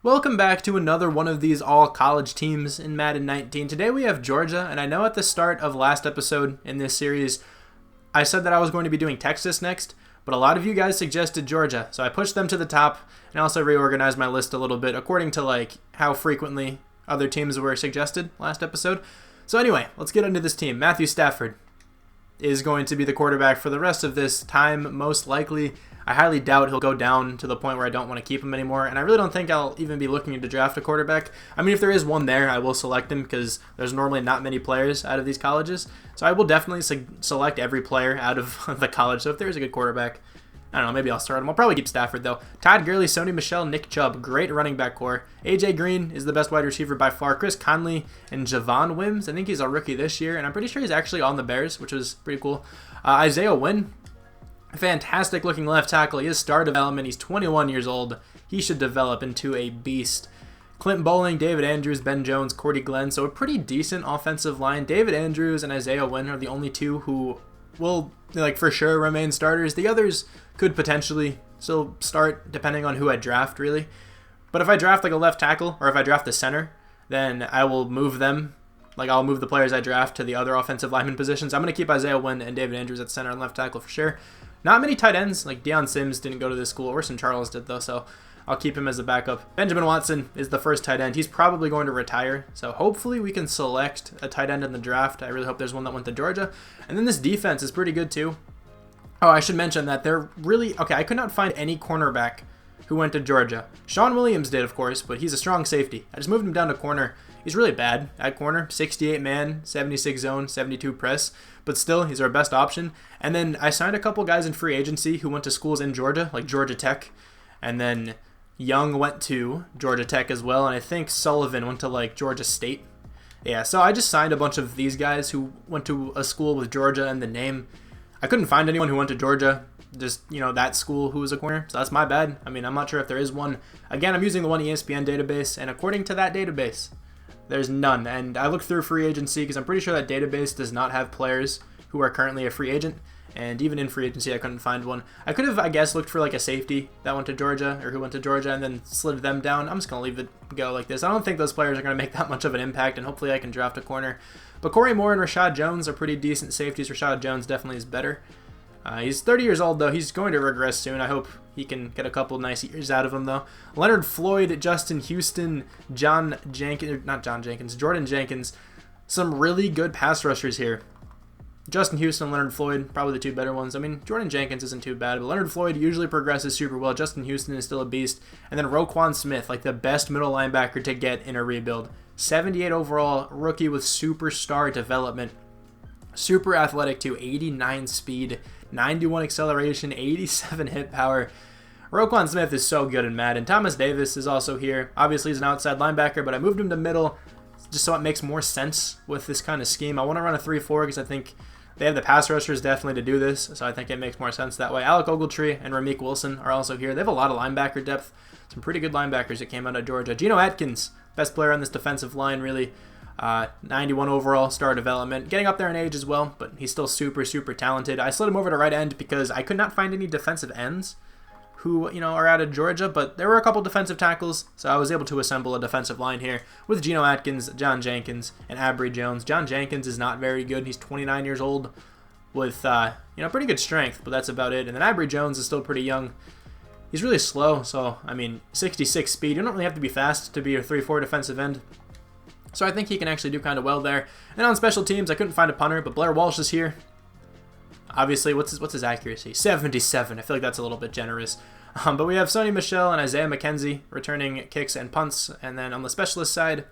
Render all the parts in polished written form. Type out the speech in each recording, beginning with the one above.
Welcome back to another one of these all-college teams in Madden 19. Today we have Georgia, and I know at the start of last episode in this series, I said that I was going to be doing Texas next, but a lot of you guys suggested Georgia, so I pushed them to the top, and also reorganized my list a little bit according to how frequently other teams were suggested last episode. So anyway, let's get into this team. Matthew Stafford is going to be the quarterback for the rest of this time, most likely. I highly doubt he'll go down to the point where I don't want to keep him anymore, and I really don't think I'll even be looking to draft a quarterback. I mean, if there is one there, I will select him because there's normally not many players out of these colleges, so I will definitely select every player out of the college. So if there is a good quarterback, I don't know, maybe I'll start him. I'll probably keep Stafford, though. Todd Gurley, Sony Michel, Nick Chubb, great running back core. A.J. Green is the best wide receiver by far. Chris Conley and Javon Wims, I think he's a rookie this year, and I'm pretty sure he's actually on the Bears, which was pretty cool. Isaiah Wynn, fantastic looking left tackle. He is star development. He's 21 years old. He should develop into a beast. Clint Bowling, David Andrews, Ben Jones, Cordy Glenn. So a pretty decent offensive line. David Andrews and Isaiah Wynn are the only two who will for sure remain starters. The others could potentially still start depending on who I draft, really. But if I draft a left tackle or if I draft the center, then I will move them. I'll move the players I draft to the other offensive lineman positions. I'm going to keep Isaiah Wynn and David Andrews at center and left tackle for sure. Not many tight ends, Deion Sims didn't go to this school. Orson Charles did, though, so I'll keep him as a backup. Benjamin Watson is the first tight end. He's probably going to retire, so hopefully we can select a tight end in the draft. I really hope there's one that went to Georgia. And then this defense is pretty good, too. Oh, I should mention that they're really... Okay, I could not find any cornerback who went to Georgia. Sean Williams did, of course, but he's a strong safety. I just moved him down to corner. He's really bad at corner. 68 man, 76 zone, 72 press. But still, he's our best option. And then I signed a couple guys in free agency who went to schools in Georgia, like Georgia Tech. And then Young went to Georgia Tech as well. And I think Sullivan went to Georgia State. Yeah, so I just signed a bunch of these guys who went to a school with Georgia in the name. I couldn't find anyone who went to Georgia, just, that school who was a corner. So that's my bad. I mean, I'm not sure if there is one. Again, I'm using the one ESPN database. And according to that database, there's none. And I looked through free agency because I'm pretty sure that database does not have players who are currently a free agent. And even in free agency, I couldn't find one. I could have, I guess, looked for a safety that went to Georgia or who went to Georgia and then slid them down. I'm just going to leave it go like this. I don't think those players are going to make that much of an impact, and hopefully I can draft a corner. But Corey Moore and Rashad Jones are pretty decent safeties. Rashad Jones definitely is better. He's 30 years old, though. He's going to regress soon. I hope he can get a couple nice years out of him, though. Leonard Floyd, Justin Houston, Jordan Jenkins. Some really good pass rushers here. Justin Houston and Leonard Floyd, probably the two better ones. I mean, Jordan Jenkins isn't too bad, but Leonard Floyd usually progresses super well. Justin Houston is still a beast. And then Roquan Smith, the best middle linebacker to get in a rebuild. 78 overall, rookie with superstar development. Super athletic, too. 89 speed, 91 acceleration, 87 hit power. Roquan Smith is so good in Madden. Thomas Davis is also here. Obviously, he's an outside linebacker, but I moved him to middle just so it makes more sense with this kind of scheme. I want to run a 3-4 because I think they have the pass rushers definitely to do this, so I think it makes more sense that way. Alec Ogletree and Ramik Wilson are also here. They have a lot of linebacker depth. Some pretty good linebackers that came out of Georgia. Geno Atkins, best player on this defensive line, really. 91 overall, star development. Getting up there in age as well, but he's still super, super talented. I slid him over to right end because I could not find any defensive ends who, are out of Georgia, but there were a couple defensive tackles, so I was able to assemble a defensive line here with Geno Atkins, John Jenkins, and Abry Jones. John Jenkins is not very good. He's 29 years old with, pretty good strength, but that's about it. And then Abry Jones is still pretty young. He's really slow, so, 66 speed. You don't really have to be fast to be a 3-4 defensive end. So I think he can actually do kind of well there. And on special teams, I couldn't find a punter, but Blair Walsh is here. Obviously, what's his accuracy? 77. I feel like that's a little bit generous. But we have Sony Michel and Isaiah McKenzie returning kicks and punts. And then on the specialist side,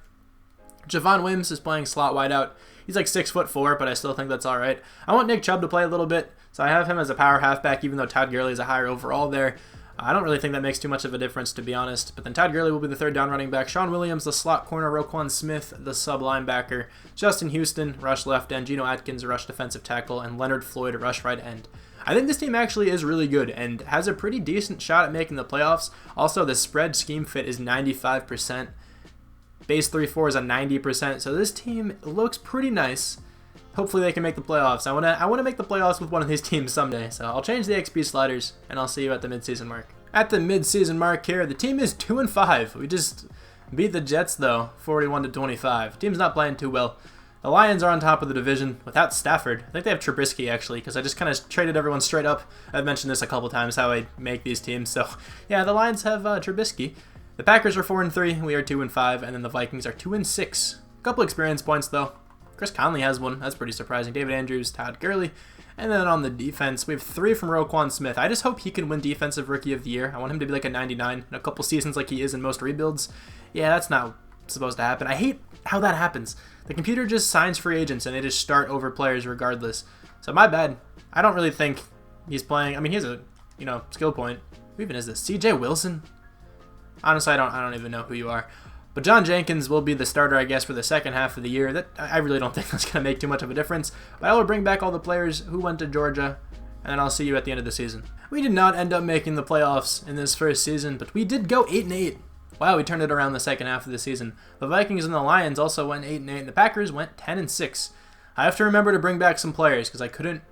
Javon Wims is playing slot wide out. He's 6'4", but I still think that's all right. I want Nick Chubb to play a little bit, so I have him as a power halfback, even though Todd Gurley is a higher overall there. I don't really think that makes too much of a difference, to be honest. But then Todd Gurley will be the third down running back. Sean Williams, the slot corner. Roquan Smith, the sub linebacker. Justin Houston, rush left end. Geno Atkins, rush defensive tackle. And Leonard Floyd, rush right end. I think this team actually is really good and has a pretty decent shot at making the playoffs. Also, the spread scheme fit is 95%. Base 3-4 is a 90%. So this team looks pretty nice. Hopefully they can make the playoffs. I wanna make the playoffs with one of these teams someday. So I'll change the XP sliders, and I'll see you at the midseason mark. At the midseason mark here, the team is 2-5. We just beat the Jets though, 41-25. Team's not playing too well. The Lions are on top of the division without Stafford. I think they have Trubisky actually, because I just kind of traded everyone straight up. I've mentioned this a couple times how I make these teams. So yeah, the Lions have Trubisky. The Packers are 4-3. We are 2-5, and then the Vikings are 2-6. A couple experience points though. Chris Conley has one. That's pretty surprising. David Andrews, Todd Gurley. And then on the defense, we have 3 from Roquan Smith. I just hope he can win Defensive Rookie of the Year. I want him to be like a 99 in a couple seasons like he is in most rebuilds. Yeah, that's not supposed to happen. I hate how that happens. The computer just signs free agents and they just start over players regardless. So my bad. I don't really think he's playing. I mean, he has a, skill point. Who even is this? CJ Wilson? Honestly, I don't even know who you are. But John Jenkins will be the starter, I guess, for the second half of the year. That I really don't think that's going to make too much of a difference. But I will bring back all the players who went to Georgia, and then I'll see you at the end of the season. We did not end up making the playoffs in this first season, but we did go 8-8. Wow, we turned it around the second half of the season. The Vikings and the Lions also went 8-8, and the Packers went 10-6. I have to remember to bring back some players because I couldn't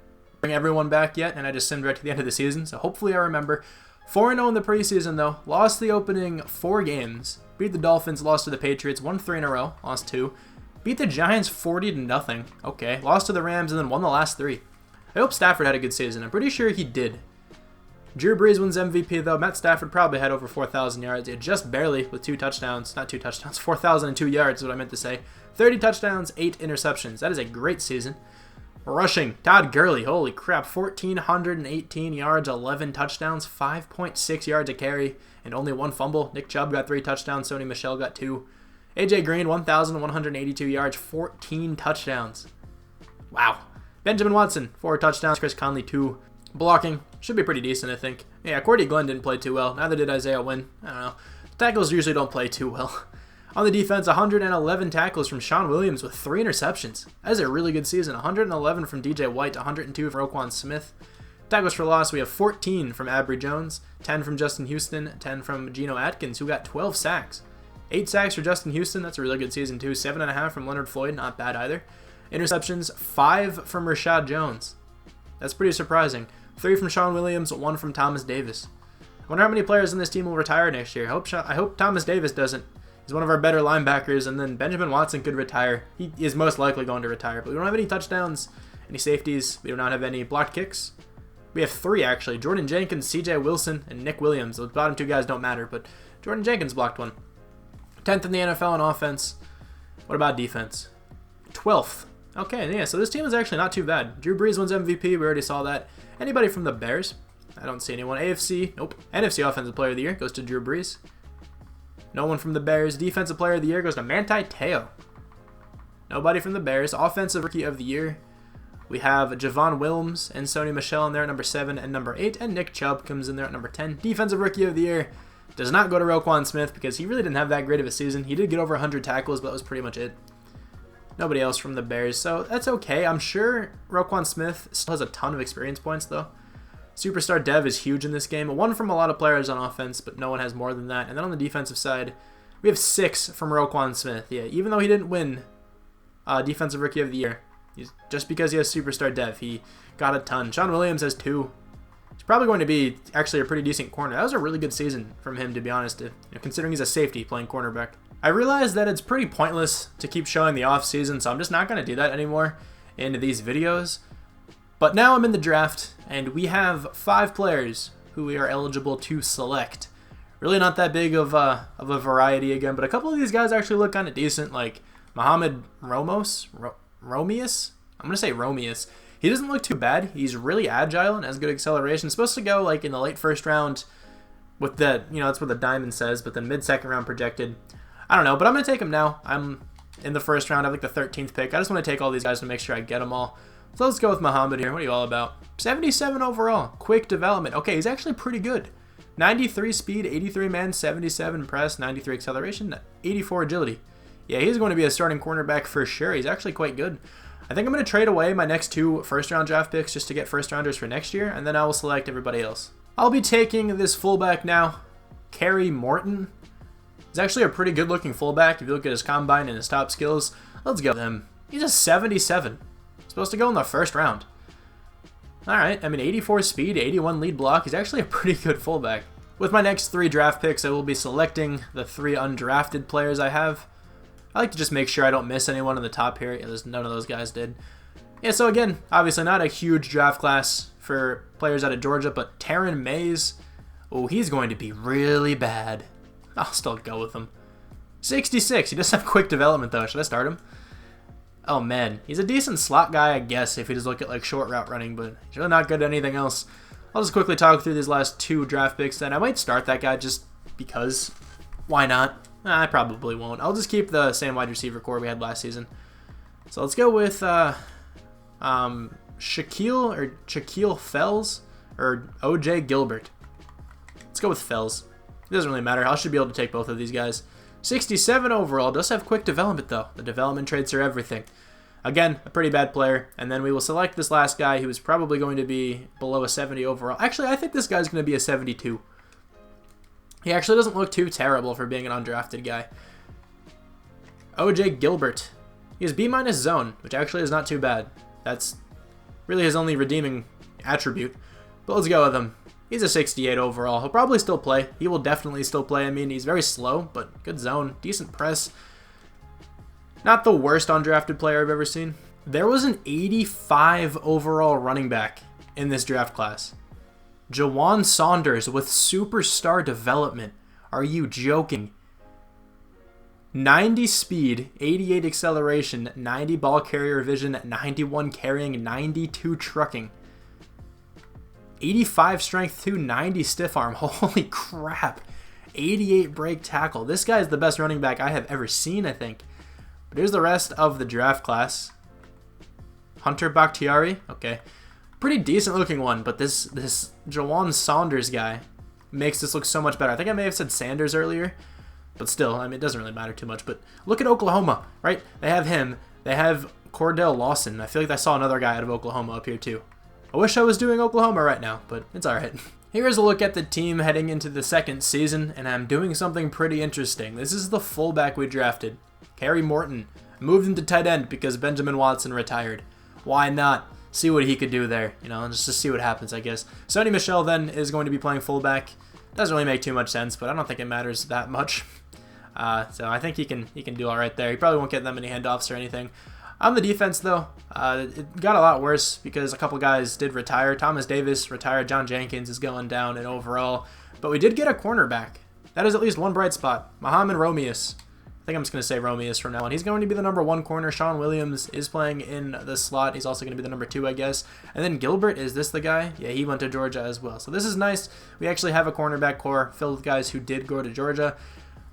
bring everyone back yet, and I just simmed right to the end of the season. So hopefully I remember. 4-0 in the preseason though. Lost the opening 4 games. Beat the Dolphins, lost to the Patriots, won 3 in a row, lost 2. Beat the Giants 40-0. Okay, lost to the Rams and then won the last 3. I hope Stafford had a good season. I'm pretty sure he did. Drew Brees wins MVP though. Matt Stafford probably had over 4,000 yards. Yeah, just barely with 2 touchdowns. Not 2 touchdowns, 4,002 yards is what I meant to say. 30 touchdowns, 8 interceptions. That is a great season. Rushing, Todd Gurley, holy crap, 1,418 yards, 11 touchdowns, 5.6 yards a carry, and only 1 fumble. Nick Chubb got 3 touchdowns, Sony Michel got 2. AJ Green, 1,182 yards, 14 touchdowns. Wow. Benjamin Watson, 4 touchdowns, Chris Conley, 2. Blocking, should be pretty decent, I think. Yeah, Cordy Glenn didn't play too well, neither did Isaiah Wynn. I don't know. Tackles usually don't play too well. On the defense, 111 tackles from Sean Williams with 3 interceptions. That is a really good season. 111 from DJ White, 102 from Roquan Smith. Tackles for loss, we have 14 from Abry Jones, 10 from Justin Houston, 10 from Geno Atkins, who got 12 sacks. 8 sacks for Justin Houston, that's a really good season too. 7.5 from Leonard Floyd, not bad either. Interceptions, 5 from Rashad Jones. That's pretty surprising. 3 from Sean Williams, 1 from Thomas Davis. I wonder how many players in this team will retire next year. I hope Thomas Davis doesn't. He's one of our better linebackers, and then Benjamin Watson could retire. He is most likely going to retire, but we don't have any touchdowns, any safeties. We do not have any blocked kicks. We have 3, actually. Jordan Jenkins, CJ Wilson, and Nick Williams. Those bottom 2 guys don't matter, but Jordan Jenkins blocked 1. 10th in the NFL in offense. What about defense? 12th. Okay, yeah, so this team is actually not too bad. Drew Brees wins MVP. We already saw that. Anybody from the Bears? I don't see anyone. AFC? Nope. NFC Offensive Player of the Year goes to Drew Brees. No one from the Bears. Defensive Player of the Year goes to Manti Te'o. Nobody from the Bears. Offensive Rookie of the Year. We have Javon Wilms and Sony Michel in there at number 7 and number 8. And Nick Chubb comes in there at number 10. Defensive Rookie of the Year does not go to Roquan Smith because he really didn't have that great of a season. He did get over 100 tackles, but that was pretty much it. Nobody else from the Bears, so that's okay. I'm sure Roquan Smith still has a ton of experience points, though. Superstar Dev is huge in this game. 1 from a lot of players on offense, but no one has more than that. And then on the defensive side, we have 6 from Roquan Smith. Yeah, even though he didn't win Defensive Rookie of the Year, just because he has Superstar Dev, he got a ton. Sean Williams has 2. He's probably going to be actually a pretty decent corner. That was a really good season from him, to be honest, considering he's a safety playing cornerback. I realize that it's pretty pointless to keep showing the off season, so I'm just not going to do that anymore in these videos. But now I'm in the draft, and we have 5 players who we are eligible to select. Really not that big of a variety again, but a couple of these guys actually look kind of decent, like Muhammad Romeus? I'm going to say Romeus. He doesn't look too bad. He's really agile and has good acceleration. He's supposed to go like in the late first round with the, that's what the diamond says, but then mid-second round projected. I don't know, but I'm going to take him now. I'm in the first round. I have like the 13th pick. I just want to take all these guys to make sure I get them all. So let's go with Muhammad here. What are you all about? 77 overall. Quick development. Okay, he's actually pretty good. 93 speed, 83 man, 77 press, 93 acceleration, 84 agility. Yeah, he's going to be a starting cornerback for sure. He's actually quite good. I think I'm going to trade away my next 2 first-round draft picks just to get first-rounders for next year, and then I will select everybody else. I'll be taking this fullback now, Kerry Morton. He's actually a pretty good-looking fullback if you look at his combine and his top skills. Let's go with him. He's a 77. Supposed to go in the first round. Alright, I mean 84 speed, 81 lead block. He's actually a pretty good fullback. With my next 3 draft picks, I will be selecting the 3 undrafted players I have. I like to just make sure I don't miss anyone in the top here. Yeah, none of those guys did. Yeah, so again, obviously not a huge draft class for players out of Georgia, but Taryn Mays, oh, he's going to be really bad. I'll still go with him. 66, he does have quick development though. Should I start him? Oh man, he's a decent slot guy, I guess, if you just look at like short route running, but he's really not good at anything else. I'll just quickly talk through these last 2 draft picks, then I might start that guy just because. Why not? I probably won't. I'll just keep the same wide receiver core we had last season. So let's go with Shaquille Fells or OJ Gilbert. Let's go with Fells. It doesn't really matter. I should be able to take both of these guys. 67 overall. Does have quick development though. The development traits are everything. Again, a pretty bad player. And then we will select this last guy who is probably going to be below a 70 overall. Actually, I think this guy's going to be a 72. He actually doesn't look too terrible for being an undrafted guy. OJ Gilbert. He has B- zone, which actually is not too bad. That's really his only redeeming attribute. But let's go with him. He's a 68 overall. He'll probably still play. He will definitely still play. I mean, he's very slow, but good zone. Decent press. Not the worst undrafted player I've ever seen. There was an 85 overall running back in this draft class. Jawan Saunders with superstar development. Are you joking? 90 speed, 88 acceleration, 90 ball carrier vision, 91 carrying, 92 trucking. 85 strength 2, 90 stiff arm. Holy crap. 88 break tackle. This guy is the best running back I have ever seen, I think. But here's the rest of the draft class. Hunter Bakhtiari. Okay. Pretty decent looking one, but this Jawan Saunders guy makes this look so much better. I think I may have said Sanders earlier, but still, I mean, it doesn't really matter too much. But look at Oklahoma, right? They have him. They have Cordell Lawson. I feel like I saw another guy out of Oklahoma up here too. I wish I was doing Oklahoma right now, but it's alright. Here's a look at the team heading into the second season, and I'm doing something pretty interesting. This is the fullback we drafted. Kerry Morton. Moved him to tight end because Benjamin Watson retired. Why not? See what he could do there, you know, just to see what happens, I guess. Sony Michel then is going to be playing fullback. Doesn't really make too much sense, but I don't think it matters that much. So I think he can do all right there. He probably won't get that many handoffs or anything. On the defense, though, it got a lot worse because a couple guys did retire. Thomas Davis retired. John Jenkins is going down in overall. But we did get a cornerback. That is at least one bright spot. Muhammad Romius. I think I'm just going to say Romius from now on. He's going to be the number 1 corner. Sean Williams is playing in the slot. He's also going to be the number 2, I guess. And then Gilbert, is this the guy? Yeah, he went to Georgia as well. So this is nice. We actually have a cornerback core filled with guys who did go to Georgia.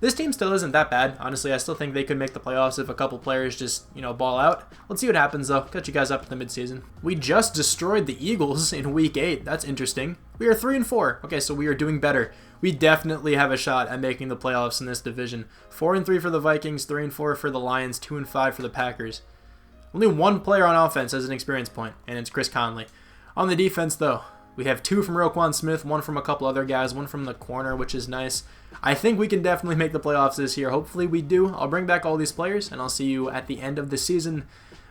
This team still isn't that bad. Honestly, I still think they could make the playoffs if a couple players just, you know, ball out. Let's see what happens, though. Catch you guys up in the midseason. We just destroyed the Eagles in Week 8. That's interesting. We are 3-4. Okay, so we are doing better. We definitely have a shot at making the playoffs in this division. 4-3 for the Vikings, 3-4 for the Lions, 2-5 for the Packers. Only one player on offense has an experience point, and it's Chris Conley. On the defense, though, we have 2 from Roquan Smith, 1 from a couple other guys, 1 from the corner, which is nice. I think we can definitely make the playoffs this year. Hopefully we do. I'll bring back all these players, and I'll see you at the end of the season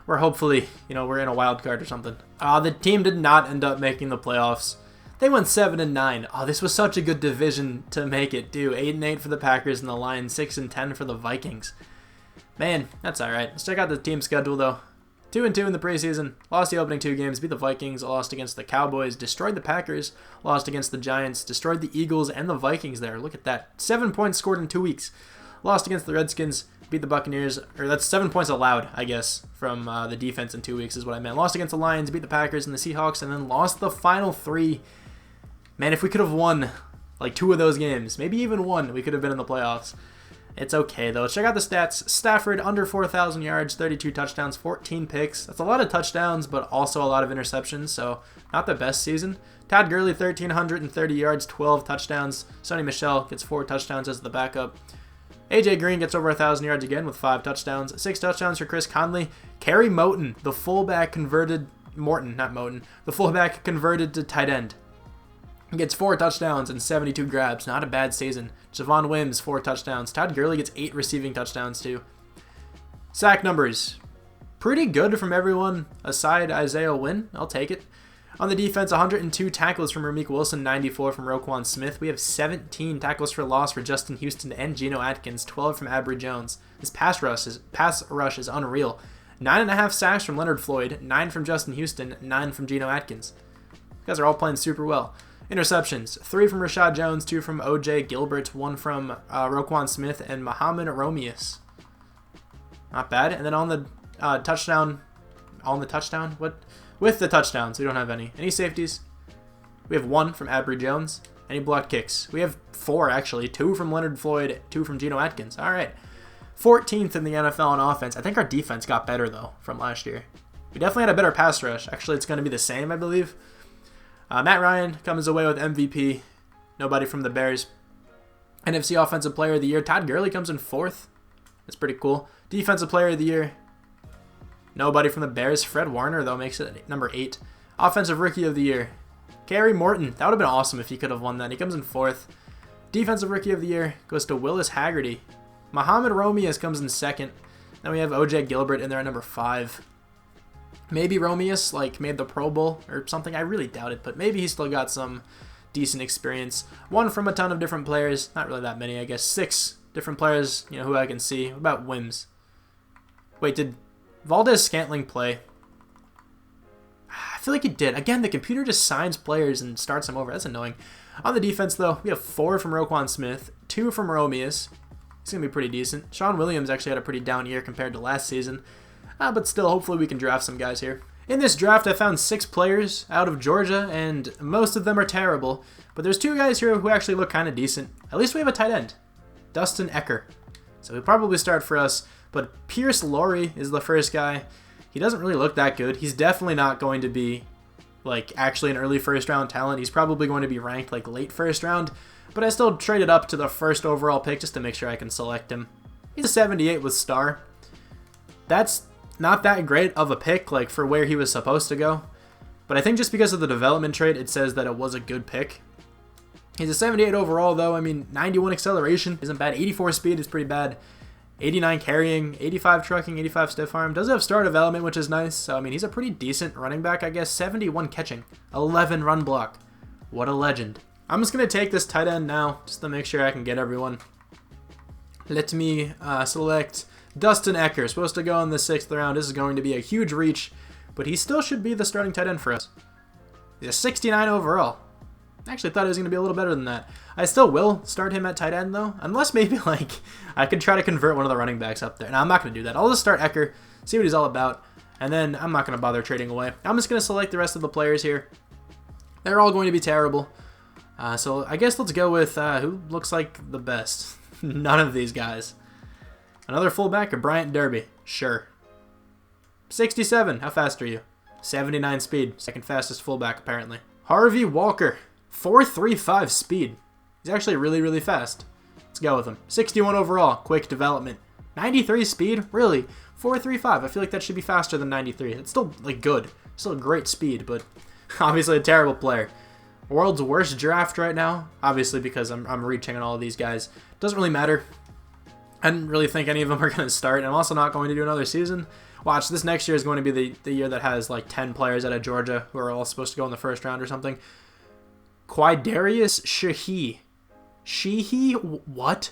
where hopefully, you know, we're in a wild card or something. The team did not end up making the playoffs. They went 7-9. Oh, this was such a good division to make it, too. 8-8 for the Packers and the Lions, 6-10 for the Vikings. Man, that's all right. Let's check out the team schedule, though. 2-2 in the preseason. Lost the opening 2 games. Beat the Vikings. Lost against the Cowboys. Destroyed the Packers. Lost against the Giants. Destroyed the Eagles and the Vikings there. Look at that. 7 points scored in 2 weeks. Lost against the Redskins. Beat the Buccaneers. Or that's 7 points allowed, I guess, from the defense in 2 weeks is what I meant. Lost against the Lions. Beat the Packers and the Seahawks. And then lost the final 3. Man, if we could have won like 2 of those games, maybe even 1, we could have been in the playoffs. It's okay, though. Let's check out the stats. Stafford, under 4,000 yards, 32 touchdowns, 14 picks. That's a lot of touchdowns, but also a lot of interceptions, so not the best season. Todd Gurley, 1,330 yards, 12 touchdowns. Sony Michel gets 4 touchdowns as the backup. AJ Green gets over 1,000 yards again with 5 touchdowns. 6 touchdowns for Chris Conley. Kerry Moton, the fullback converted... The fullback converted to tight end. He gets 4 touchdowns and 72 grabs. Not a bad season. Javon Wims, 4 touchdowns. Todd Gurley gets 8 receiving touchdowns, too. Sack numbers. Pretty good from everyone aside Isaiah Wynn. I'll take it. On the defense, 102 tackles from Ramik Wilson, 94 from Roquan Smith. We have 17 tackles for loss for Justin Houston and Geno Atkins, 12 from Abry Jones. This pass rush is unreal. 9.5 sacks from Leonard Floyd, 9 from Justin Houston, 9 from Geno Atkins. You guys are all playing super well. Interceptions, 3 from Rashad Jones, 2 from O.J. Gilbert, 1 from Roquan Smith and Muhammad Romius. Not bad. And then on the touchdown, with the touchdowns, we don't have any. Any safeties? We have 1 from Abry Jones. Any blocked kicks? We have 4, actually. 2 from Leonard Floyd, 2 from Geno Atkins. All right. 14th in the NFL on offense. I think our defense got better, though, from last year. We definitely had a better pass rush. Actually, it's going to be the same, I believe. Matt Ryan comes away with MVP. Nobody from the Bears. NFC Offensive Player of the Year. Todd Gurley comes in 4th. That's pretty cool. Defensive Player of the Year. Nobody from the Bears. Fred Warner, though, makes it number 8. Offensive Rookie of the Year. Gary Morton. That would have been awesome if he could have won that. He comes in 4th. Defensive Rookie of the Year goes to Willis Haggerty. Muhammad Romius comes in 2nd. Then we have O.J. Gilbert in there at number 5. Maybe Romius made the Pro Bowl or something. I really doubt it, but maybe he's still got some decent experience. 1 from a ton of different players. Not really that many, I guess. 6 different players, who I can see. What about Wims? Wait, did Valdez Scantling play? I feel like he did. Again, the computer just signs players and starts them over. That's annoying. On the defense, though, we have 4 from Roquan Smith, 2 from Romius. He's going to be pretty decent. Sean Williams actually had a pretty down year compared to last season. But still, hopefully we can draft some guys here. In this draft, I found 6 players out of Georgia, and most of them are terrible. But there's 2 guys here who actually look kind of decent. At least we have a tight end, Dustin Ecker. So he'll probably start for us. But Pierce Laurie is the first guy. He doesn't really look that good. He's definitely not going to be actually an early first-round talent. He's probably going to be ranked late first round. But I still traded up to the 1st overall pick just to make sure I can select him. He's a 78 with star. That's not that great of a pick for where he was supposed to go. But I think just because of the development trait, it says that it was a good pick. He's a 78 overall, though. I mean, 91 acceleration isn't bad. 84 speed is pretty bad. 89 carrying, 85 trucking, 85 stiff arm. Does have star development, which is nice. So, I mean, he's a pretty decent running back, I guess. 71 catching, 11 run block. What a legend. I'm just going to take this tight end now, just to make sure I can get everyone. Let me select Dustin Ecker, supposed to go in the 6th round. This is going to be a huge reach, but he still should be the starting tight end for us. He's a 69 overall. I actually thought he was going to be a little better than that. I still will start him at tight end, though, unless maybe, I could try to convert one of the running backs up there. Now, I'm not going to do that. I'll just start Ecker, see what he's all about, and then I'm not going to bother trading away. I'm just going to select the rest of the players here. They're all going to be terrible. So I guess let's go with who looks like the best. None of these guys. Another fullback or Bryant Derby? Sure. 67. How fast are you? 79 speed. 2nd fastest fullback, apparently. Harvey Walker. 4.35 speed. He's actually really, really fast. Let's go with him. 61 overall. Quick development. 93 speed? Really? 4.35. I feel like that should be faster than 93. It's still, good. Still a great speed, but obviously a terrible player. World's worst draft right now. Obviously because I'm reaching on all of these guys. Doesn't really matter. I didn't really think any of them are going to start. I'm also not going to do another season. Watch, this next year is going to be the year that has 10 players out of Georgia who are all supposed to go in the 1st round or something. Quidarius Sheehy. Sheehy? What?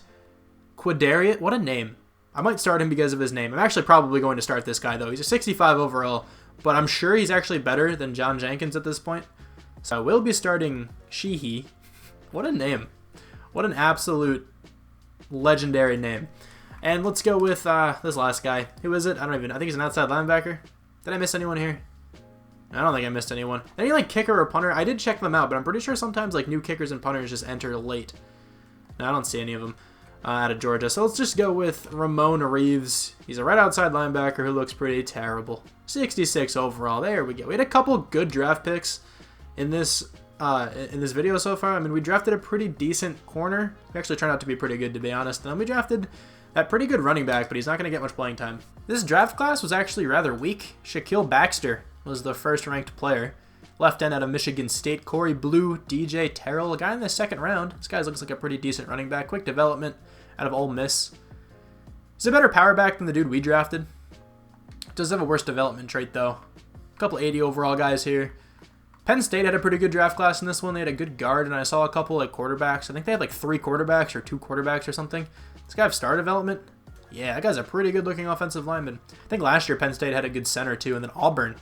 Quidarius? What a name. I might start him because of his name. I'm actually probably going to start this guy, though. He's a 65 overall, but I'm sure he's actually better than John Jenkins at this point. So I will be starting Sheehy. What a name. What an absolute legendary name. And let's go with this last guy. Who is it? I think he's an outside linebacker. Did I miss anyone here? I don't think I missed anyone. Any kicker or punter? I did check them out, but I'm pretty sure sometimes new kickers and punters just enter late. No, I don't see any of them out of Georgia. So let's just go with Ramon Reeves. He's a right outside linebacker who looks pretty terrible. 66 overall. There we go. We had a couple good draft picks in this video so far. I mean, we drafted a pretty decent corner. He actually turned out to be pretty good, to be honest. And then we drafted that pretty good running back, but he's not going to get much playing time. This draft class was actually rather weak. Shaquille Baxter was the 1st ranked player. Left end out of Michigan State. Corey Blue, DJ Terrell, a guy in the 2nd round. This guy looks like a pretty decent running back. Quick development out of Ole Miss. He's a better power back than the dude we drafted. Does have a worse development trait, though. A couple 80 overall guys here. Penn State had a pretty good draft class in this one. They had a good guard, and I saw a couple like quarterbacks. I think they had like 3 quarterbacks or 2 quarterbacks or something. This guy have star development? Yeah, that guy's a pretty good-looking offensive lineman. I think last year Penn State had a good center, too. And then Auburn.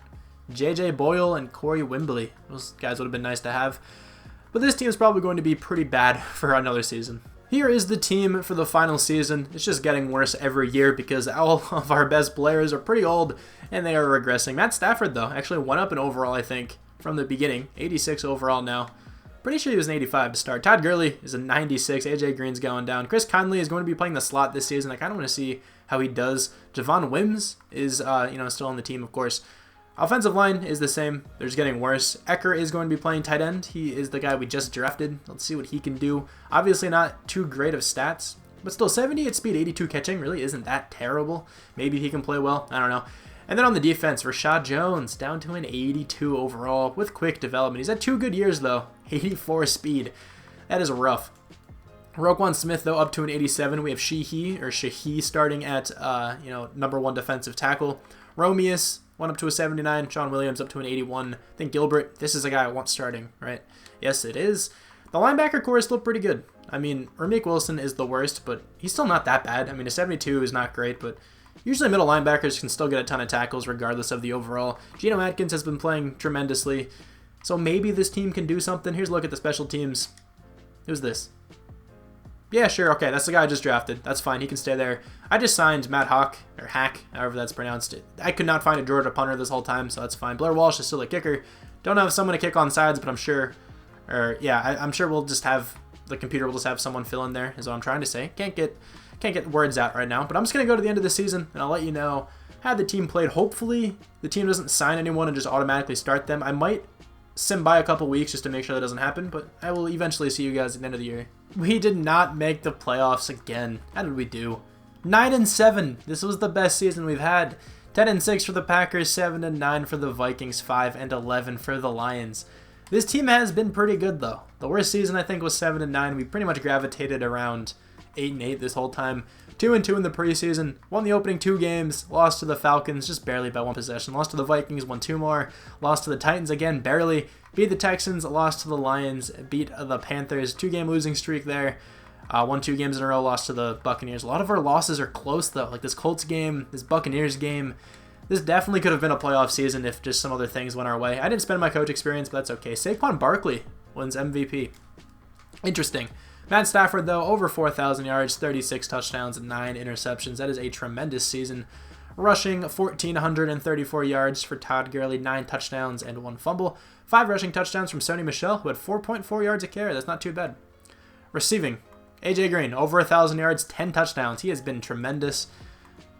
J.J. Boyle and Corey Wimbley. Those guys would have been nice to have. But this team is probably going to be pretty bad for another season. Here is the team for the final season. It's just getting worse every year because all of our best players are pretty old and they are regressing. Matt Stafford, though, actually went up in overall, I think, from the beginning. 86 overall now. Pretty sure he was an 85 to start. Todd Gurley is a 96. AJ Green's going down. Chris Conley is going to be playing the slot this season. I kind of want to see how he does. Javon Wims is, still on the team, of course. Offensive line is the same. They're just getting worse. Ecker is going to be playing tight end. He is the guy we just drafted. Let's see what he can do. Obviously not too great of stats, but still 78 speed, 82 catching really isn't that terrible. Maybe he can play well. I don't know. And then on the defense, Rashad Jones down to an 82 overall with quick development. He's had 2 good years, though. 84 speed. That is rough. Roquan Smith, though, up to an 87. We have Shahi starting at, number 1 defensive tackle. Romeus went up to a 79. Sean Williams up to an 81. I think Gilbert, this is a guy I want starting, right? Yes, it is. The linebacker core is still pretty good. I mean, Ramik Wilson is the worst, but he's still not that bad. I mean, a 72 is not great, but usually middle linebackers can still get a ton of tackles regardless of the overall. Geno Atkins has been playing tremendously, so maybe this team can do something. Here's a look at the special teams. Who's this? Yeah, sure, okay, that's the guy I just drafted. That's fine, he can stay there. I just signed Matt Hawk, or Hack, however that's pronounced. I could not find a Georgia punter this whole time, so that's fine. Blair Walsh is still a kicker. Don't have someone to kick on sides, but I'm sure, I'm sure we'll just have, the computer will just have someone fill in there, is what I'm trying to say. Can't get words out right now, but I'm just going to go to the end of the season, and I'll let you know how the team played. Hopefully, the team doesn't sign anyone and just automatically start them. I might sim by a couple weeks just to make sure that doesn't happen, but I will eventually see you guys at the end of the year. We did not make the playoffs again. How did we do? 9-7. This was the best season we've had. 10-6 for the Packers, 7-9 for the Vikings, 5-11 for the Lions. This team has been pretty good, though. The worst season, I think, was 7-9. We pretty much gravitated around 8-8 this whole time. 2-2 in the preseason. Won the opening 2 games. Lost to the Falcons, just barely by 1 possession. Lost to the Vikings, won 2 more. Lost to the Titans again, barely. Beat the Texans, lost to the Lions. Beat the Panthers. 2-game losing streak there. Won 2 games in a row, lost to the Buccaneers. A lot of our losses are close, though. Like this Colts game, this Buccaneers game. This definitely could have been a playoff season if just some other things went our way. I didn't spend my coach experience, but that's okay. Saquon Barkley wins MVP. Interesting. Matt Stafford, though, over 4,000 yards, 36 touchdowns, and 9 interceptions. That is a tremendous season. Rushing 1,434 yards for Todd Gurley, 9 touchdowns and 1 fumble. 5 rushing touchdowns from Sony Michel, who had 4.4 yards a carry. That's not too bad. Receiving, AJ Green, over 1,000 yards, 10 touchdowns. He has been tremendous.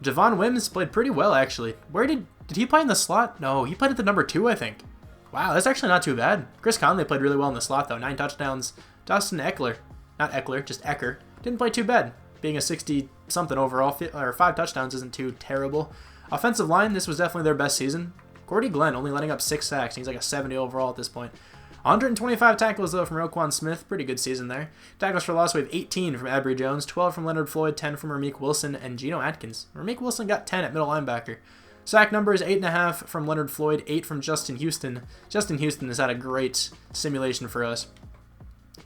Javon Wims played pretty well, actually. Where did he play in the slot? No, he played at the number 2, I think. Wow, that's actually not too bad. Chris Conley played really well in the slot, though. 9 touchdowns. Dustin Eckler, not Eckler, just Ecker, didn't play too bad. Being a 60-something overall, or 5 touchdowns isn't too terrible. Offensive line, this was definitely their best season. Cordy Glenn only letting up 6 sacks. He's like a 70 overall at this point. 125 tackles, though, from Roquan Smith. Pretty good season there. Tackles for loss, we have 18 from Avery Jones, 12 from Leonard Floyd, 10 from Ramik Wilson, and Geno Atkins. Ramik Wilson got 10 at middle linebacker. Sack numbers, 8.5 from Leonard Floyd, 8 from Justin Houston. Justin Houston has had a great simulation for us.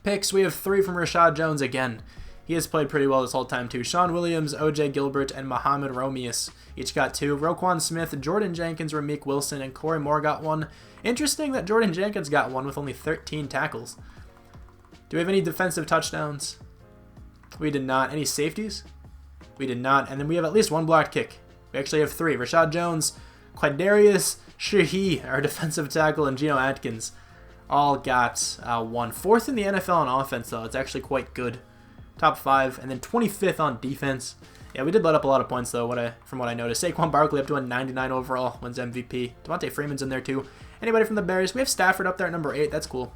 Picks, we have 3 from Rashad Jones again. He has played pretty well this whole time, too. Sean Williams, O.J. Gilbert, and Muhammad Romeus each got 2. Roquan Smith, Jordan Jenkins, Ramik Wilson, and Corey Moore got 1. Interesting that Jordan Jenkins got 1 with only 13 tackles. Do we have any defensive touchdowns? We did not. Any safeties? We did not. And then we have at least 1 blocked kick. We actually have 3. Rashad Jones, Quadarius Shahi, our defensive tackle, and Geno Atkins all got 1. 4th in the NFL on offense, though. It's actually quite good. Top 5, and then 25th on defense. Yeah, we did let up a lot of points, though, from what I noticed. Saquon Barkley up to a 99 overall, wins MVP. Devontae Freeman's in there, too. Anybody from the Bears? We have Stafford up there at number 8. That's cool.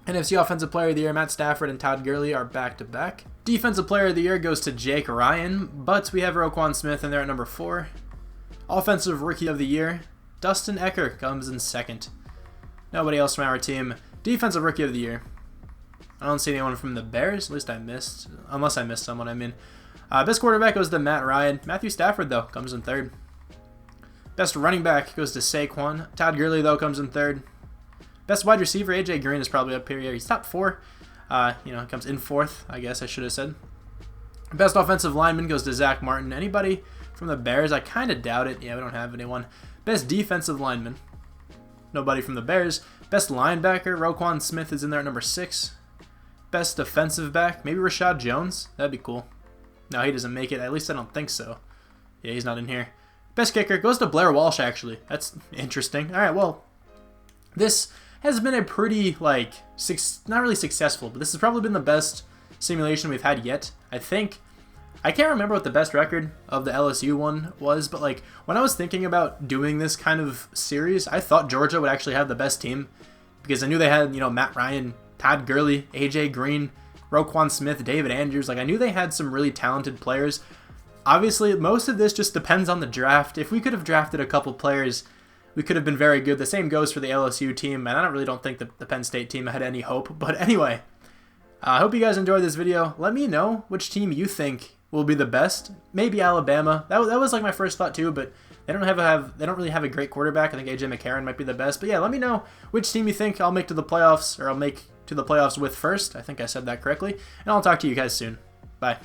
NFC Offensive Player of the Year, Matt Stafford and Todd Gurley are back-to-back. Defensive Player of the Year goes to Jake Ryan, but we have Roquan Smith in there at number 4. Offensive Rookie of the Year, Dustin Ecker comes in 2nd. Nobody else from our team. Defensive Rookie of the Year. I don't see anyone from the Bears. At least I missed. Unless I missed someone, I mean. Best quarterback goes to Matt Ryan. Matthew Stafford, though, comes in 3rd. Best running back goes to Saquon. Todd Gurley, though, comes in third. Best wide receiver, AJ Green, is probably up here. Yeah, he's top 4. Comes in 4th, I guess I should have said. Best offensive lineman goes to Zach Martin. Anybody from the Bears? I kind of doubt it. Yeah, we don't have anyone. Best defensive lineman. Nobody from the Bears. Best linebacker, Roquan Smith is in there at number 6. Best defensive back, maybe Rashad Jones. That'd be cool. No, he doesn't make it. At least I don't think so. Yeah, he's not in here. Best kicker goes to Blair Walsh, actually. That's interesting. All right, well, this has been a pretty, not really successful, but this has probably been the best simulation we've had yet. I can't remember what the best record of the LSU one was, but when I was thinking about doing this kind of series, I thought Georgia would actually have the best team because I knew they had, Matt Ryan, Todd Gurley, AJ Green, Roquan Smith, David Andrews. I knew they had some really talented players. Obviously, most of this just depends on the draft. If we could have drafted a couple players, we could have been very good. The same goes for the LSU team, and I really don't think the Penn State team had any hope. But anyway, I hope you guys enjoyed this video. Let me know which team you think will be the best. Maybe Alabama. That was my first thought too, but they don't really have a great quarterback. I think AJ McCarron might be the best. But yeah, let me know which team you think I'll make to the playoffs, or I'll make to the playoffs with first. I think I said that correctly. And I'll talk to you guys soon.